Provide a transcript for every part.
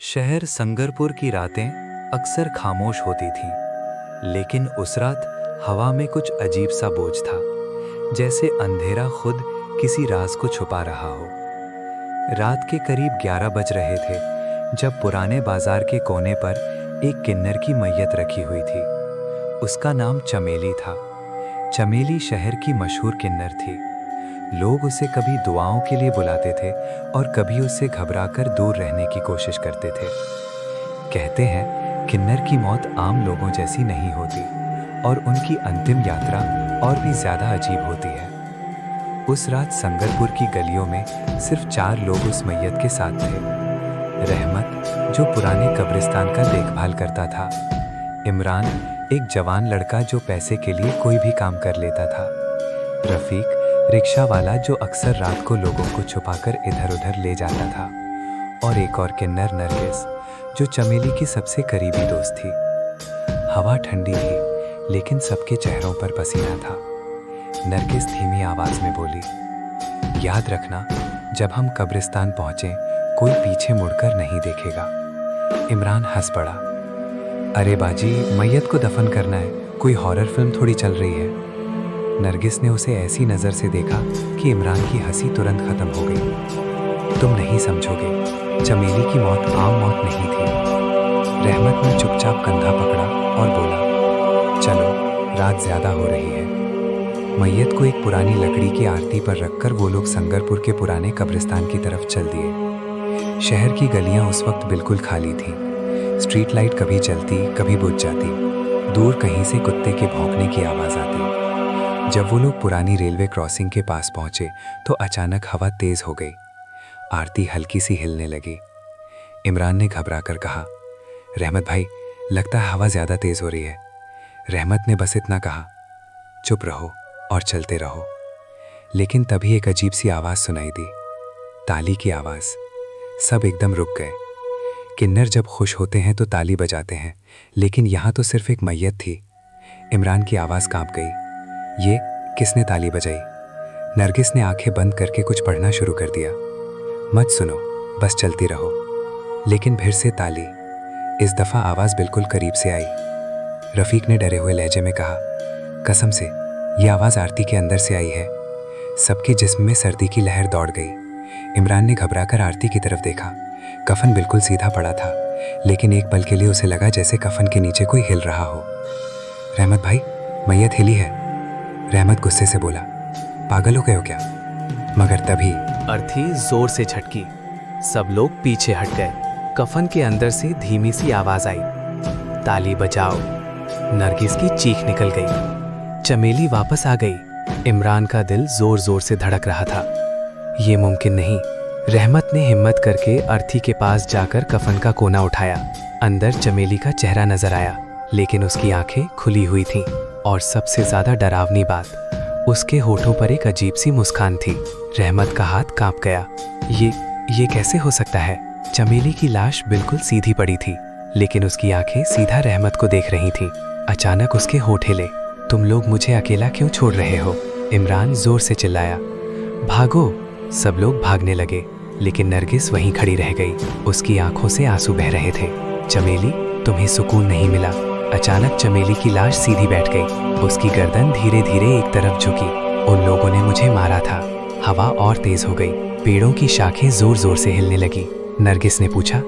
शहर संगरपुर की रातें अक्सर खामोश होती थीं, लेकिन उस रात हवा में कुछ अजीब सा बोझ था, जैसे अंधेरा खुद किसी राज को छुपा रहा हो। रात के करीब 11 बज रहे थे जब पुराने बाजार के कोने पर एक किन्नर की मैयत रखी हुई थी। उसका नाम चमेली था। चमेली शहर की मशहूर किन्नर थी। लोग उसे कभी दुआओं के लिए बुलाते थे और कभी उससे घबराकर दूर रहने की कोशिश करते थे। कहते हैं किन्नर की मौत आम लोगों जैसी नहीं होती और उनकी अंतिम यात्रा और भी ज़्यादा अजीब होती है। उस रात संगरपुर की गलियों में सिर्फ 4 लोग उस मैयत के साथ थे। रहमत, जो पुराने कब्रिस्तान का देखभाल करता था। इमरान, एक जवान लड़का जो पैसे के लिए कोई भी काम कर लेता था। रफ़ीक, रिक्शा वाला जो अक्सर रात को लोगों को छुपाकर इधर उधर ले जाता था। और एक और किन्नर नरगिस, जो चमेली की सबसे करीबी दोस्त थी। हवा ठंडी थी, लेकिन सबके चेहरों पर पसीना था। नरगिस धीमी आवाज में बोली, याद रखना, जब हम कब्रिस्तान पहुंचे कोई पीछे मुड़कर नहीं देखेगा। इमरान हंस पड़ा। अरे बाजी, मैयत को दफन करना है, कोई हॉरर फिल्म थोड़ी चल रही है। नरगिस ने उसे ऐसी नज़र से देखा कि इमरान की हंसी तुरंत खत्म हो गई। तुम नहीं समझोगे, चमेली की मौत आम मौत नहीं थी। रहमत ने चुपचाप कंधा पकड़ा और बोला, चलो, रात ज़्यादा हो रही है। मैयत को एक पुरानी लकड़ी की आरती पर रखकर वो लोग संगरपुर के पुराने कब्रिस्तान की तरफ चल दिए। शहर की गलियां उस वक्त बिल्कुल खाली थीं। स्ट्रीट लाइट कभी जलती, कभी बुझ जाती। दूर कहीं से कुत्ते के भौंकने की आवाज़ आती। जब वो लोग पुरानी रेलवे क्रॉसिंग के पास पहुंचे तो अचानक हवा तेज हो गई। आरती हल्की सी हिलने लगी। इमरान ने घबराकर कहा, रहमत भाई, लगता है हवा ज़्यादा तेज हो रही है। रहमत ने बस इतना कहा, चुप रहो और चलते रहो। लेकिन तभी एक अजीब सी आवाज़ सुनाई दी, ताली की आवाज़। सब एकदम रुक गए। किन्नर जब खुश होते हैं तो ताली बजाते हैं, लेकिन यहाँ तो सिर्फ एक मैयत थी। इमरान की आवाज़ कांप गई, ये किसने ताली बजाई? नरगिस ने आंखें बंद करके कुछ पढ़ना शुरू कर दिया। मत सुनो, बस चलती रहो। लेकिन फिर से ताली। इस दफ़ा आवाज़ बिल्कुल करीब से आई। रफ़ीक ने डरे हुए लहजे में कहा, कसम से ये आवाज़ आरती के अंदर से आई है। सबके जिस्म में सर्दी की लहर दौड़ गई। इमरान ने घबराकर आरती की तरफ देखा। कफन बिल्कुल सीधा पड़ा था, लेकिन एक पल के लिए उसे लगा जैसे कफन के नीचे कोई हिल रहा हो। रहमत भाई, मैयत हिली है। रहमत गुस्से से बोला, पागल हो गए हो क्या? मगर तभी अर्थी जोर से झटकी। सब लोग पीछे हट गए। कफन के अंदर से धीमी सी आवाज आई, ताली बजाओ। नरगिस की चीख निकल गई। चमेली वापस आ गई। इमरान का दिल जोर जोर से धड़क रहा था। ये मुमकिन नहीं। रहमत ने हिम्मत करके अर्थी के पास जाकर कफन का कोना उठाया। अंदर चमेली का चेहरा नजर आया, लेकिन उसकी आंखें खुली हुई थीं। और सबसे ज्यादा डरावनी बात, उसके होठों पर एक अजीब सी मुस्कान थी। रहमत का हाथ कांप गया। ये कैसे हो सकता है? चमेली की लाश बिल्कुल सीधी पड़ी थी, लेकिन उसकी आंखें सीधा रहमत को देख रही थीं। अचानक उसके होठ हिले। तुम लोग मुझे अकेला क्यों छोड़ रहे हो? इमरान जोर से चिल्लाया। भागो! सब लोग भागने लगे, लेकिन नरगिस वहीं खड़ी रह गई। उसकी आंखों से आंसू बह रहे थे। चमेली, तुम्हें सुकून नहीं मिला? अचानक चमेली की लाश सीधी बैठ गई। उसकी गर्दन धीरे धीरे एक तरफ झुकी। उन लोगों ने मुझे मारा था। हवा और तेज हो गई। पेड़ों की शाखें जोर जोर से हिलने लगी। नरगिस ने पूछा,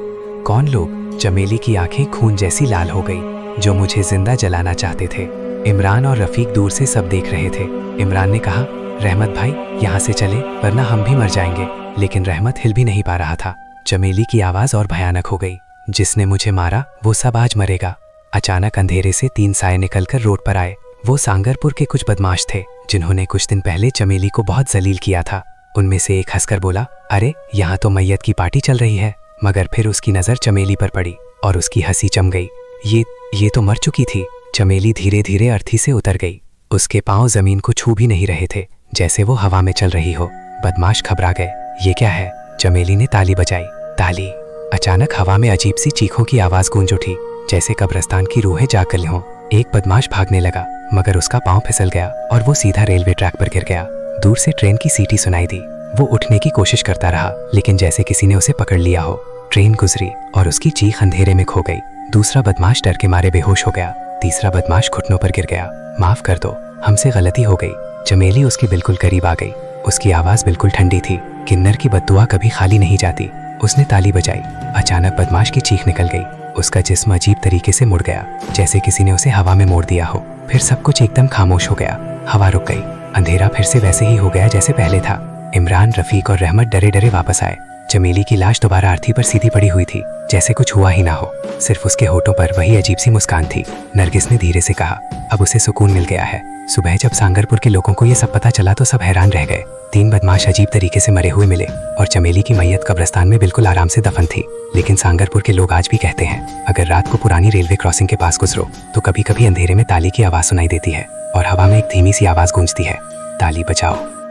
कौन लोग? चमेली की आंखें खून जैसी लाल हो गई, जो मुझे जिंदा जलाना चाहते थे। इमरान और रफ़ीक दूर से सब देख रहे थे। इमरान ने कहा, रहमत भाई, यहाँ से चले, वरना हम भी मर जाएंगे। लेकिन रहमत हिल भी नहीं पा रहा था। चमेली की आवाज और भयानक हो गई, जिसने मुझे मारा वो सब आज मरेगा। अचानक अंधेरे से 3 साए निकलकर रोड पर आए। वो सांगरपुर के कुछ बदमाश थे, जिन्होंने कुछ दिन पहले चमेली को बहुत जलील किया था। उनमें से एक हंसकर बोला, अरे, यहाँ तो मैयत की पार्टी चल रही है। मगर फिर उसकी नज़र चमेली पर पड़ी और उसकी हंसी जम गई। ये तो मर चुकी थी। चमेली धीरे धीरे अर्थी से उतर गई। उसके पाँव जमीन को छू भी नहीं रहे थे, जैसे वो हवा में चल रही हो। बदमाश घबरा गए। ये क्या है? चमेली ने ताली बजाई। ताली। अचानक हवा में अजीब सी चीखों की आवाज़ गूंज उठी, जैसे कब्रिस्तान की रूहें जाग गई हों। एक बदमाश भागने लगा, मगर उसका पांव फिसल गया और वो सीधा रेलवे ट्रैक पर गिर गया। दूर से ट्रेन की सीटी सुनाई दी। वो उठने की कोशिश करता रहा, लेकिन जैसे किसी ने उसे पकड़ लिया हो। ट्रेन गुजरी और उसकी चीख अंधेरे में खो गई। दूसरा बदमाश डर के मारे बेहोश हो गया। तीसरा बदमाश घुटनों पर गिर गया। माफ कर दो, हमसे गलती हो गई। चमेली उसके बिल्कुल करीब आ गई। उसकी आवाज बिल्कुल ठंडी थी। किन्नर की बद्दुआ कभी खाली नहीं जाती। उसने ताली बजाई। अचानक बदमाश की चीख निकल गई। उसका जिस्म अजीब तरीके से मुड़ गया, जैसे किसी ने उसे हवा में मोड़ दिया हो। फिर सब कुछ एकदम खामोश हो गया। हवा रुक गई। अंधेरा फिर से वैसे ही हो गया जैसे पहले था। इमरान, रफीक और रहमत डरे डरे वापस आए। चमेली की लाश दोबारा आरती पर सीधी पड़ी हुई थी, जैसे कुछ हुआ ही ना हो। सिर्फ उसके होठों पर वही अजीब सी मुस्कान थी। नरगिस ने धीरे से कहा, अब उसे सुकून मिल गया है। सुबह जब सांगरपुर के लोगों को ये सब पता चला तो सब हैरान रह गए। 3 बदमाश अजीब तरीके से मरे हुए मिले और चमेली की मैयत कब्रिस्तान में बिल्कुल आराम से दफन थी। लेकिन सांगरपुर के लोग आज भी कहते हैं, अगर रात को पुरानी रेलवे क्रॉसिंग के पास गुजरो तो कभी कभी अंधेरे में ताली की आवाज सुनाई देती है और हवा में एक धीमी सी आवाज गूंजती है, ताली बजाओ।